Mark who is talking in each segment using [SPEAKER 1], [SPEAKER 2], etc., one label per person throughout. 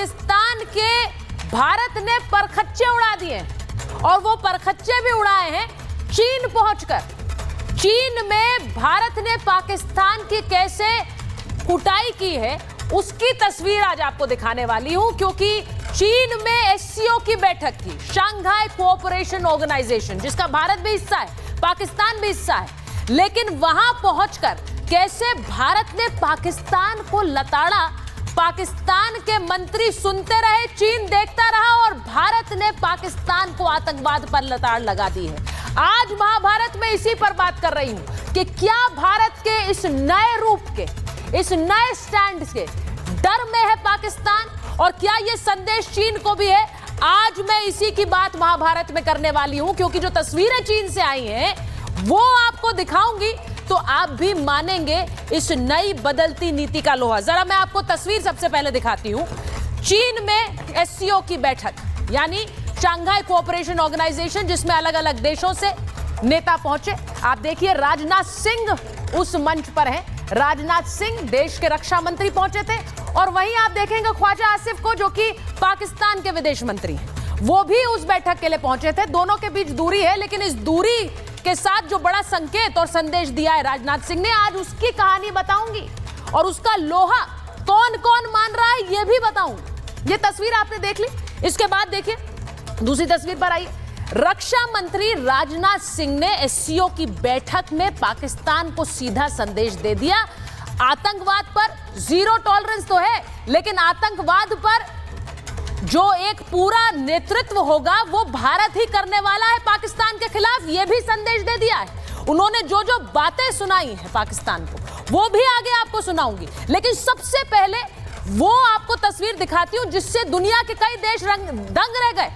[SPEAKER 1] पाकिस्तान के भारत ने परखच्चे उड़ा दिए और वो परखच्चे भी उड़ाए हैं चीन पहुंचकर। चीन में भारत ने पाकिस्तान की कैसे कुटाई की है उसकी तस्वीर आज आपको दिखाने वाली हूं, क्योंकि चीन में एससीओ की बैठक थी, शंघाई कोऑपरेशन ऑर्गेनाइजेशन, जिसका भारत भी हिस्सा है, पाकिस्तान भी हिस्सा है। लेकिन वहां पहुंचकर कैसे भारत ने पाकिस्तान को लताड़ा, पाकिस्तान के मंत्री सुनते रहे, चीन देखता रहा और भारत ने पाकिस्तान को आतंकवाद पर लताड़ लगा दी है। आज महाभारत में इसी पर बात कर रही हूं कि क्या भारत के इस नए रूप के, इस नए स्टैंड के डर में है पाकिस्तान और क्या यह संदेश चीन को भी है। आज मैं इसी की बात महाभारत में करने वाली हूं, क्योंकि जो तस्वीरें चीन से आई हैं वो आपको दिखाऊंगी तो आप भी मानेंगे इस नई बदलती नीति का लोहा। जरा मैं आपको तस्वीर सबसे पहले दिखाती हूं। चीन में एससीओ की बैठक, यानी शंघाई कोऑपरेशन ऑर्गेनाइजेशन, जिसमें अलग अलग देशों से नेता पहुंचे। आप देखिए राजनाथ सिंह उस मंच पर हैं। राजनाथ सिंह देश के रक्षा मंत्री पहुंचे थे और वहीं आप देखेंगे ख्वाजा आसिफ को, जो कि पाकिस्तान के विदेश मंत्री हैं, वो भी उस बैठक के लिए पहुंचे थे। दोनों के बीच दूरी है, लेकिन इस दूरी के साथ जो बड़ा संकेत और संदेश दिया है राजनाथ सिंह ने, आज उसकी कहानी बताऊंगी और उसका लोहा कौन कौन मान रहा है यह भी बताऊंगी। ये तस्वीर आपने देख ली, इसके बाद देखिए दूसरी तस्वीर पर आइए। रक्षा मंत्री राजनाथ सिंह ने एससीओ की बैठक में पाकिस्तान को सीधा संदेश दे दिया। आतंकवाद पर जीरो टॉलरेंस तो है, लेकिन आतंकवाद पर जो एक पूरा नेतृत्व होगा वो भारत ही करने वाला है पाकिस्तान के खिलाफ, यह भी संदेश दे दिया है। उन्होंने जो जो बातें सुनाई हैं पाकिस्तान को वो भी आगे आपको सुनाऊंगी, लेकिन सबसे पहले वो आपको तस्वीर दिखाती हूं जिससे दुनिया के कई देश दंग रह गए।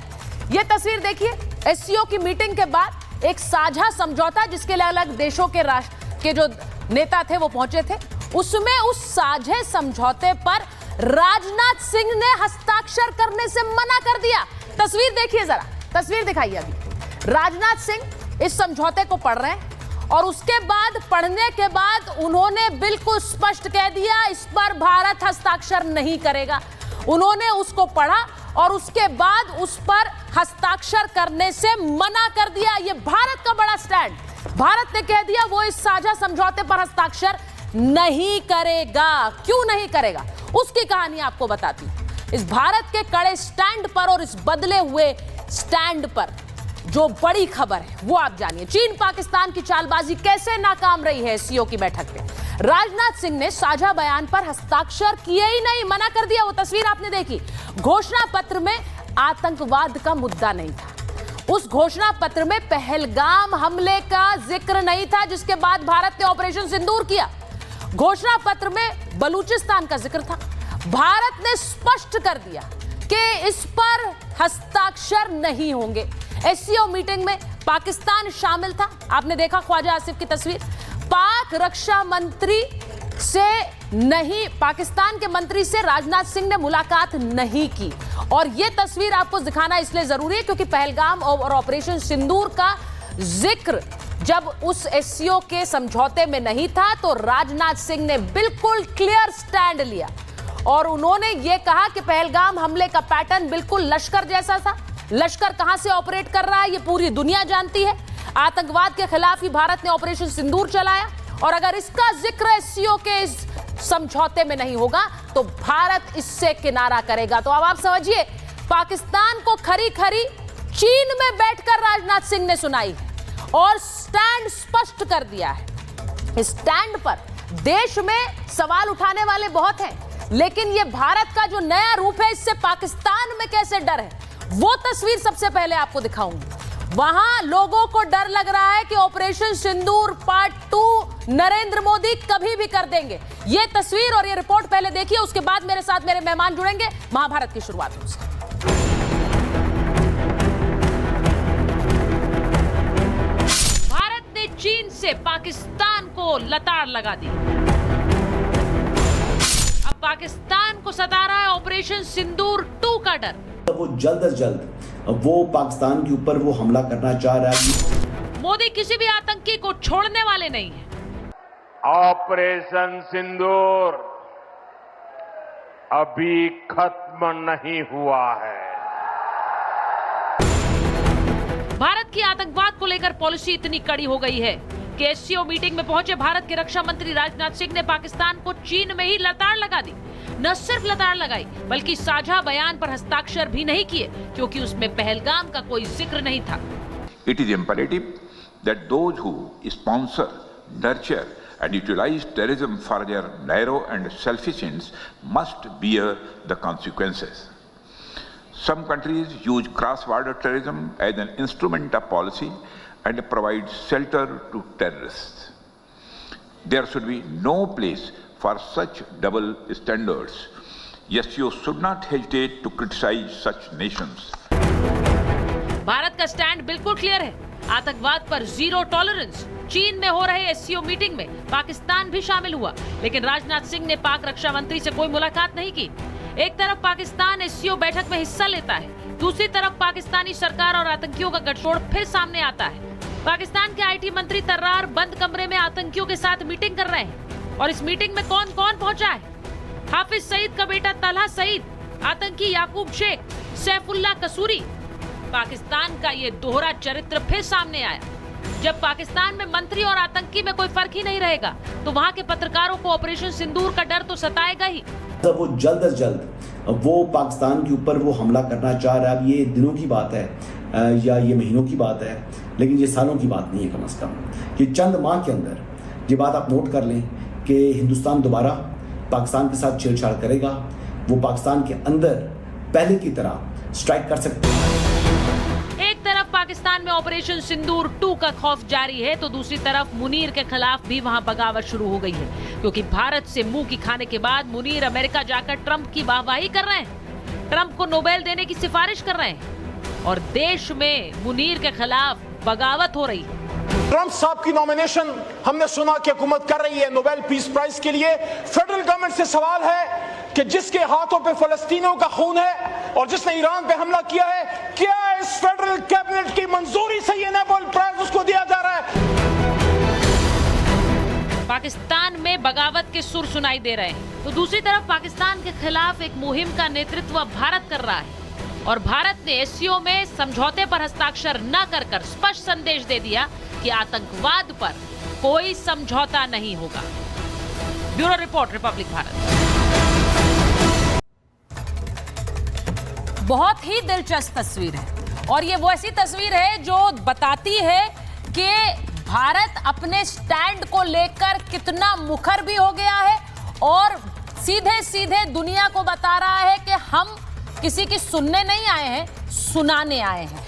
[SPEAKER 1] यह तस्वीर देखिए, एससीओ की मीटिंग के बाद एक साझा समझौता जिसके लिए अलग देशों के राष्ट्र के जो नेता थे वो पहुंचे थे, उसमें उस साझे समझौते पर राजनाथ सिंह ने हस्ताक्षर करने से मना कर दिया। तस्वीर देखिए, जरा तस्वीर दिखाइए। अभी राजनाथ सिंह इस समझौते को पढ़ रहे हैं और उसके बाद पढ़ने के बाद उन्होंने बिल्कुल स्पष्ट कह दिया इस पर भारत हस्ताक्षर नहीं करेगा। उन्होंने उसको पढ़ा और उसके बाद उस पर हस्ताक्षर करने से मना कर दिया। यह भारत का बड़ा स्टैंड। भारत ने कह दिया वो इस साझा समझौते पर हस्ताक्षर नहीं करेगा। क्यों नहीं करेगा उसकी कहानी आपको बताती हूं। इस भारत के कड़े स्टैंड पर और इस बदले हुए स्टैंड पर जो बड़ी खबर है वो आप जानिए। चीन पाकिस्तान की चालबाजी कैसे नाकाम रही है एससीओ की बैठक पे। राजनाथ सिंह ने साझा बयान पर हस्ताक्षर किए ही नहीं, मना कर दिया। वो तस्वीर आपने देखी। घोषणा पत्र में आतंकवाद का मुद्दा नहीं था। उस घोषणा पत्र में पहलगाम हमले का जिक्र नहीं था, जिसके बाद भारत ने ऑपरेशन सिंदूर किया। घोषणा पत्र में बलूचिस्तान का जिक्र था। भारत ने स्पष्ट कर दिया कि इस पर हस्ताक्षर नहीं होंगे। एससीओ मीटिंग में पाकिस्तान शामिल था। आपने देखा ख्वाजा आसिफ की तस्वीर। पाक रक्षा मंत्री से नहीं, पाकिस्तान के मंत्री से राजनाथ सिंह ने मुलाकात नहीं की। और यह तस्वीर आपको दिखाना इसलिए जरूरी है क्योंकि पहलगाम और ऑपरेशन सिंदूर का जिक्र जब उस एससीओ के समझौते में नहीं था तो राजनाथ सिंह ने बिल्कुल क्लियर स्टैंड लिया और उन्होंने यह कहा कि पहलगाम हमले का पैटर्न बिल्कुल लश्कर जैसा था। लश्कर कहां से ऑपरेट कर रहा है ये पूरी दुनिया जानती है। आतंकवाद के खिलाफ ही भारत ने ऑपरेशन सिंदूर चलाया और अगर इसका जिक्र एससीओ के इस समझौते में नहीं होगा तो भारत इससे किनारा करेगा। तो अब आप समझिए, पाकिस्तान को खरी खरी चीन में बैठकर राजनाथ सिंह ने सुनाई है और स्टैंड स्पष्ट कर दिया है। इस स्टैंड पर देश में सवाल उठाने वाले बहुत हैं, लेकिन यह भारत का जो नया रूप है इससे पाकिस्तान में कैसे डर है वो तस्वीर सबसे पहले आपको दिखाऊंगी। वहां लोगों को डर लग रहा है कि ऑपरेशन सिंदूर पार्ट 2 नरेंद्र मोदी कभी भी कर देंगे। यह तस्वीर और यह रिपोर्ट पहले देखिए, उसके बाद मेरे साथ मेरे मेहमान जुड़ेंगे महाभारत की शुरुआत में। भारत ने चीन से पाकिस्तान को लताड़ लगा दी। अब पाकिस्तान को सता रहा है ऑपरेशन सिंदूर 2 का डर।
[SPEAKER 2] वो जल्द से जल्द वो पाकिस्तान के ऊपर वो हमला करना चाह रहा है।
[SPEAKER 1] मोदी किसी भी आतंकी को छोड़ने वाले नहीं है।
[SPEAKER 3] ऑपरेशन सिंदूर अभी खत्म नहीं हुआ है।
[SPEAKER 1] भारत की आतंकवाद को लेकर पॉलिसी इतनी कड़ी हो गई है कि एससीओ मीटिंग में पहुंचे भारत के रक्षा मंत्री राजनाथ सिंह ने पाकिस्तान को चीन में ही लताड़ लगा दी। न सिर्फ लताड़ लगाई बल्कि साझा बयान पर हस्ताक्षर भी नहीं किए, क्योंकि उसमें पहलगाम का कोई जिक्र नहीं था।
[SPEAKER 4] It is imperative that those who sponsor, nurture and utilize terrorism for their narrow and selfish ends must bear the consequences. Some countries use cross-border terrorism as an instrument of policy and provide shelter to terrorists. There should be no place for such double standards. SCO should not hesitate to criticize such nations.
[SPEAKER 1] Bharat का stand बिल्कुल clear है, आतंकवाद पर zero tolerance. चीन में हो रहे SCO meeting में पाकिस्तान भी शामिल हुआ, लेकिन राजनाथ सिंह ने पाक रक्षा मंत्री से कोई मुलाकात नहीं की। एक तरफ पाकिस्तान एससीओ बैठक में हिस्सा लेता है, दूसरी तरफ पाकिस्तानी सरकार और आतंकियों का गठजोड़ फिर सामने आता है। पाकिस्तान के आईटी मंत्री तर्रार बंद कमरे में आतंकियों के साथ मीटिंग कर रहे हैं, और इस मीटिंग में कौन कौन पहुंचा है? हाफिज सईद का बेटा तलहा सईद, आतंकी याकूब शेख, सैफुल्लाह कसूरी। पाकिस्तान का ये दोहरा चरित्र फिर सामने आया। जब पाकिस्तान में मंत्री और आतंकी में कोई फर्क ही नहीं रहेगा, तो वहाँ के पत्रकारों को ऑपरेशन सिंदूर का डर तो सताएगा ही।
[SPEAKER 2] तब वो जल्द से जल्द वो पाकिस्तान के ऊपर वो हमला करना चाह रहा है। अब ये दिनों की बात है या ये महीनों की बात है, लेकिन ये सालों की बात नहीं है। कम से कम कि चंद माह के अंदर ये बात आप नोट कर लें कि हिंदुस्तान दोबारा पाकिस्तान के साथ छेड़छाड़ करेगा। वो पाकिस्तान के अंदर पहले की तरह स्ट्राइक कर सकते हैं।
[SPEAKER 1] एक तरफ पाकिस्तान में ऑपरेशन सिंदूर 2 का खौफ जारी है, तो दूसरी तरफ मुनीर के खिलाफ भी वहां बगावत शुरू हो गई है, क्योंकि भारत से मुंह की खाने के बाद मुनीर अमेरिका जाकर ट्रंप की वाहवाही कर रहे हैं, ट्रंप को नोबेल देने की सिफारिश कर रहे हैं, और देश में मुनीर के खिलाफ बगावत हो रही है।
[SPEAKER 5] ट्रंप साहब की नॉमिनेशन हमने सुना कि हुकूमत कर रही है नोबेल पीस प्राइज के लिए। फेडरल गवर्नमेंट से सवाल है कि जिसके हाथों पे फलस्तीनियों का खून है और जिसने ईरान पे हमला किया है, क्या इस फेडरल कैबिनेट की मंजूरी से ये नोबेल प्राइज उसको दिया जा रहा है?
[SPEAKER 1] पाकिस्तान में बगावत के सुर सुनाई दे रहे हैं, तो दूसरी तरफ पाकिस्तान के खिलाफ एक मुहिम का नेतृत्व भारत कर रहा है, और भारत ने एससीओ में समझौते पर हस्ताक्षर न कर स्पष्ट संदेश दे दिया कि आतंकवाद पर कोई समझौता नहीं होगा। Bureau report, Republic Bharat. बहुत ही दिलचस्प तस्वीर है, और ये वो ऐसी तस्वीर है जो बताती है कि भारत अपने स्टैंड को लेकर कितना मुखर भी हो गया है, और सीधे सीधे दुनिया को बता रहा है कि हम किसी की सुनने नहीं आए हैं, सुनाने आए हैं।